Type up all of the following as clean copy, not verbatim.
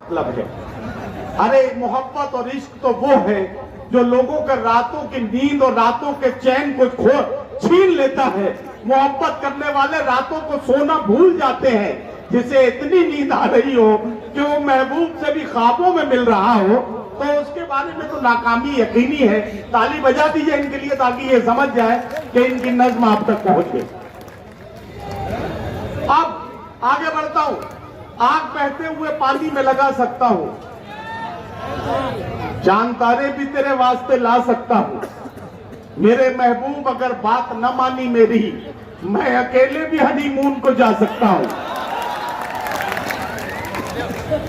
मतलब है। अरे मोहब्बत और इश्क तो वो है जो लोगों के रातों की नींद और रातों के चैन को छीन लेता है। मोहब्बत करने वाले रातों को सोना भूल जाते हैं। जिसे इतनी नींद आ रही हो कि वो महबूब से भी ख्वाबों में मिल रहा हो, तो उसके बारे में तो नाकामी यकीनी है। ताली बजा दीजिए इनके लिए ताकि ये समझ जाए कि इनकी नज्म आप तक पहुंच गई। अब आगे बढ़ता हूं। आग बहते हुए पानी में लगा सकता हूं, चांद तारे भी तेरे वास्ते ला सकता हूं। मेरे महबूब अगर बात न मानी मेरी, मैं अकेले भी हनीमून को जा सकता हूं।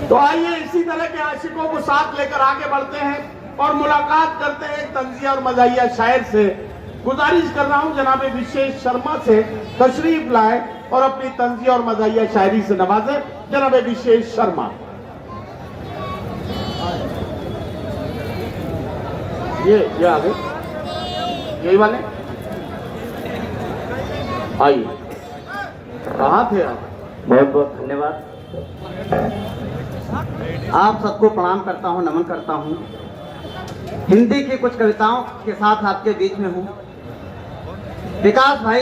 तो आइए इसी तरह के आशिकों को साथ लेकर आगे बढ़ते हैं और मुलाकात करते हैं तंजिया और मजाहिया शायर से। गुजारिश कर रहा हूं जनाब विशेष शर्मा से तशरीफ लाए और अपनी तंजिया और मजाहिया शायरी से नवाजे। जनाब विशेष शर्मा, ये आगे यही वाले आइए। कहाँ थे आप? बहुत बहुत धन्यवाद। आप सबको प्रणाम करता हूँ, नमन करता हूँ। हिंदी की कुछ कविताओं के साथ आपके बीच में हूँ। विकास भाई,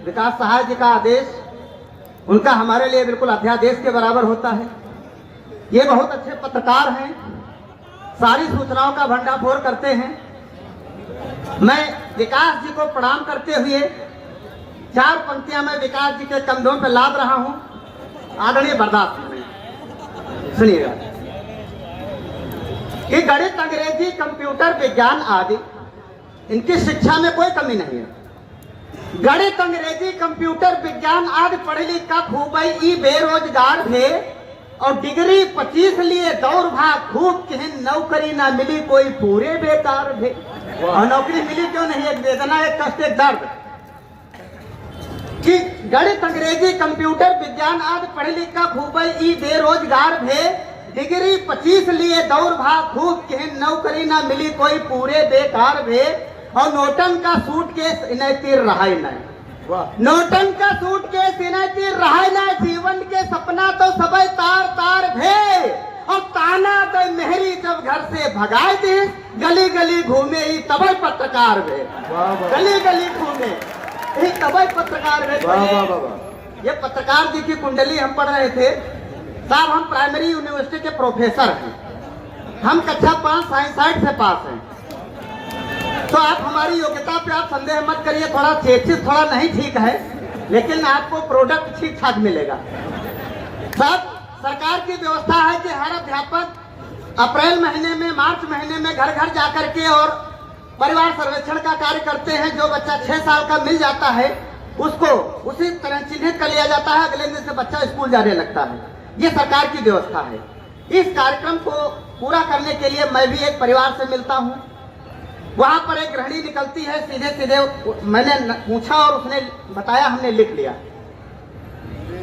विकास सहाय जी का आदेश उनका हमारे लिए बिल्कुल अध्यादेश के बराबर होता है। ये बहुत अच्छे पत्रकार हैं, सारी सूचनाओं का भंडाफोड़ करते हैं। मैं विकास जी को प्रणाम करते हुए 4 पंक्तियां मैं विकास जी के कंधों पर लाद रहा हूं। आदरणीय बर्दाश्त सुनिएगा कि गणित, अंग्रेजी, कंप्यूटर, विज्ञान आदि इनकी शिक्षा में कोई कमी नहीं है। गणित, अंग्रेजी, कंप्यूटर, विज्ञान आदि पढ़े लिखा खूब ई बेरोजगार थे और डिग्री 25 लिए दौड़ भाग खूब कहन नौकरी ना मिली कोई पूरे बेकार थे। और नौकरी मिली क्यों नहीं? एक वेदना, एक कष्ट, एक दर्द कि गणित, अंग्रेजी, कंप्यूटर, विज्ञान आदि पढ़े लिखा खूब ई बेरोजगार थे, डिग्री 25 लिए दौड़ भाग खूब कहन नौकरी ना मिली कोई पूरे बेकार थे। और नोटन का सूटकेस इन्हें तीर रहा ही नहीं। नोटन का सूटकेस इन्हें तीर रहा ही नहीं। जीवन के सपना तो सबे तार तार भे और ताना तो मेहरी जब घर से भगाए थे, गली गली घूमे ही तबे पत्रकार भे। गली गली घूमे ही तबे पत्रकार भे। ये पत्रकार जी की कुंडली हम पढ़ रहे थे। साहब, हम प्राइमरी यूनिवर्सिटी के प्रोफेसर हैं। हम कक्षा 5 साइंस से पास हैं। तो आप हमारी योग्यता पे आप संदेह मत करिए। थोड़ा चेचिस थोड़ा नहीं ठीक है, लेकिन आपको प्रोडक्ट ठीक ठाक मिलेगा। साहब, सरकार की व्यवस्था है कि हर अध्यापक अप्रैल महीने में, मार्च महीने में घर घर जाकर के और परिवार सर्वेक्षण का कार्य करते हैं। जो बच्चा 6 साल का मिल जाता है उसको उसी तरह चिन्हित कर लिया जाता है। अगले दिन से बच्चा स्कूल जाने लगता है। ये सरकार की व्यवस्था है। इस कार्यक्रम को पूरा करने के लिए मैं भी एक परिवार से मिलता हूँ। वहां पर एक गृहिणी निकलती है, सीधे सीधे मैंने पूछा और उसने बताया, हमने लिख लिया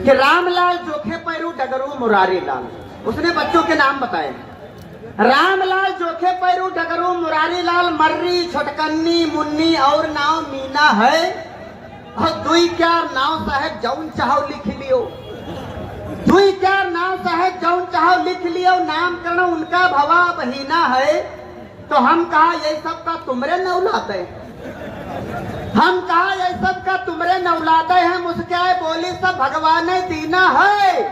कि रामलाल जोखे पैरू डगरू मुरारी लाल। उसने बच्चों के नाम बताए। रामलाल जोखे पैरू डगरू मुरारी लाल, मर्री, छोटकन्नी, मुन्नी और नाव मीना है। और दुई क्या नाव साहेब जौन चाहो लिख लियो। दुई क्या नाव साहेब जौन चाहो लिख लियो। नामकरण उनका भवा बहिना है। तो हम कहा ये सब का तुमरे नौलाते, हम कहा ये सब का तुमरे नौलाते हैं। मुस्काए बोली सब भगवान ने दीना है।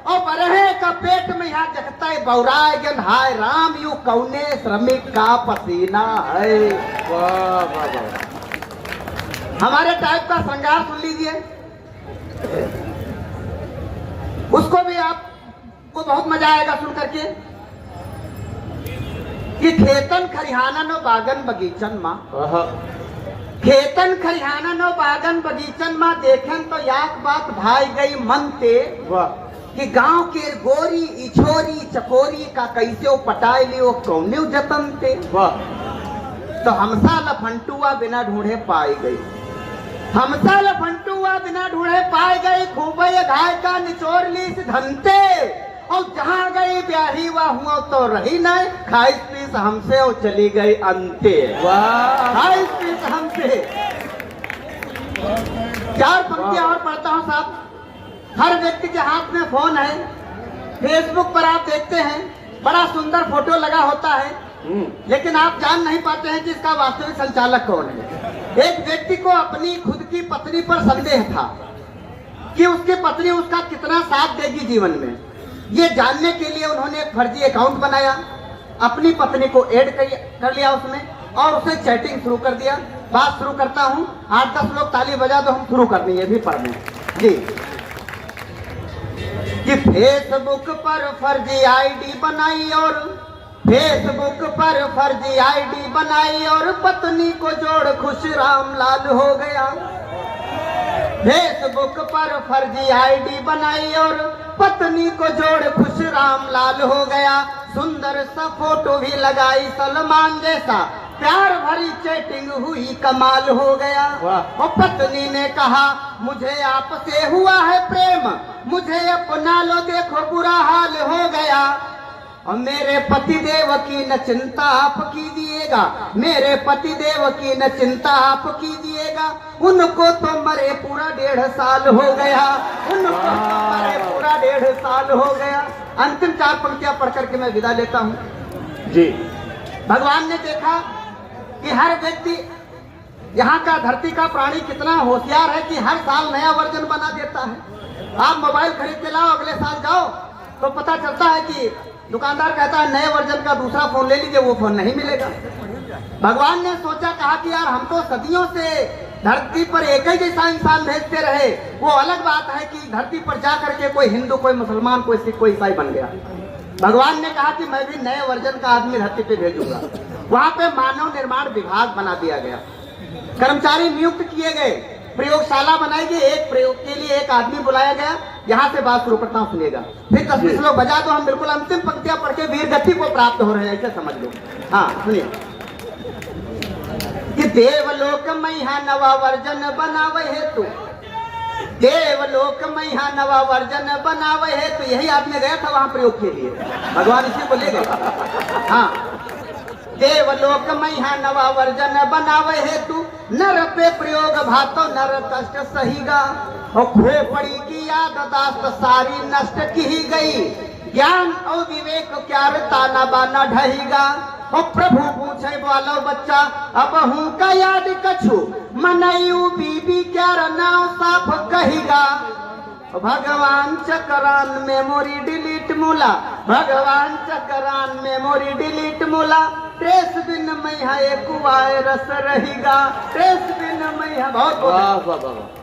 और बरहे का पेट में यहाँ जगता है बौराए गन हाय राम यू कौने श्रमिक का पसीना है। वाह वाह वाह। हमारे टाइप का श्रृंगार सुन लीजिए। उसको भी आपको बहुत मजा आएगा सुन करके कि खेतन खरिहाना नो बागन बगीचन माँ, खेतन खरिहाना नो बागन बगीचन माँ देखें तो याक बात भाई गई मन ते कि गांव के गोरी इछोरी चकोरी का कैसे पटाए लियो कौने जतन ते। तो हमसा लफंटुआ बिना ढूंढे पाई गई। हमसा लफंटुआ बिना ढूंढे पाई गई। खूब घाय का निचोर ली धनते और जहाँ गई ब्याही हुआ हुआ तो रही नहीं। खाइस पीस हमसे और चली गई अंते। खाइस पीस हमसे। 4 पंक्तियां और पढ़ता हूँ साहब। हर व्यक्ति के हाथ में फोन है। फेसबुक पर आप देखते हैं बड़ा सुंदर फोटो लगा होता है, लेकिन आप जान नहीं पाते हैं कि इसका वास्तविक संचालक कौन है। एक व्यक्ति को अपनी खुद की पत्नी पर संदेह था कि उसकी पत्नी उसका कितना साथ देगी जीवन में। ये जानने के लिए उन्होंने एक फर्जी अकाउंट बनाया, अपनी पत्नी को ऐड कर लिया उसमें और उसे चैटिंग शुरू कर दिया। बात शुरू करता हूँ, 8-10 लोग ताली बजा दो, हम शुरू कर दें, ये भी पढ़ लें जी। कि फेसबुक पर फर्जी आईडी बनाई और फेसबुक पर फर्जी आईडी बनाई और पत्नी को जोड़ खुश राम लाल हो गया। फेसबुक पर फर्जी आईडी बनाई और पत्नी को जोड़ खुश राम लाल हो गया। सुंदर सा फोटो भी लगाई सलमान जैसा, प्यार भरी चैटिंग हुई कमाल हो गया। और पत्नी ने कहा मुझे आपसे हुआ है प्रेम, मुझे अपना लो देखो बुरा हाल हो गया। और मेरे पति देव की न चिंता आप कीजिएगा, मेरे पति देव की न चिंता आप कीजिएगा। उनको तो मरे पूरा 1.5 साल हो गया, उनको तो मरे पूरा 1.5 साल हो गया। अंतिम 4 पंक्तियां पढ़ करके मैं विदा लेता हूँ जी। भगवान ने देखा कि हर व्यक्ति, यहाँ का धरती का प्राणी कितना होशियार है कि हर साल नया वर्जन बना देता है। आप मोबाइल खरीद के लाओ, अगले साल जाओ तो पता चलता है कि दुकानदार कहता है नए वर्जन का दूसरा फोन ले लीजिए, वो फोन नहीं मिलेगा। भगवान ने सोचा, कहा कि यार हम तो सदियों से धरती पर एक ही जैसा इंसान भेजते रहे, वो अलग बात है कि धरती पर जा करके कोई हिंदू, कोई मुसलमान, कोई सिख, कोई ईसाई बन गया। भगवान ने कहा कि मैं भी नए वर्जन का आदमी धरती पे भेजूंगा। वहां पे मानव निर्माण विभाग बना दिया गया, कर्मचारी नियुक्त किए गए, प्रयोगशाला बनाई गई, एक प्रयोग के लिए एक आदमी बुलाया गया। यहाँ से बात शुरू करता हूँ, सुनिएगा। फिर 10-20 लोग बजा दो, हम बिल्कुल अंतिम पंक्तियां पढ़ के वीर गति को प्राप्त हो रहे हैं, ऐसे समझ लो। हाँ सुनिए कि देवलोक मैहा नवा वर्जन बनावे हेतु, देवलोक मैहा नवा वर्जन बनावे हेतु, यही आदमी गया था वहां प्रयोग के लिए, भगवान इसी को ले गए। हाँ, देवलोक मैहा नवा वर्जन बनावे हेतु, नर पे प्रयोग भातो नर कष्ट सहीगा। और खोपड़ी की याद दास्त सारी नष्ट की गई, ज्ञान और विवेक क्या ताना बाना ढहीगा। और प्रभु पूछे बोलो बच्चा अब हूँ का याद कछु, मनयू बीबी क्या नाव साफ कहीगा। भगवान चक्रान मेमोरी डिलीट मूला, भगवान चक्रान मेमोरी डिलीट मूला। ट्रेस बिन मैहा एक वायरस रहेगा, ट्रेस बिन मैहा। बहुत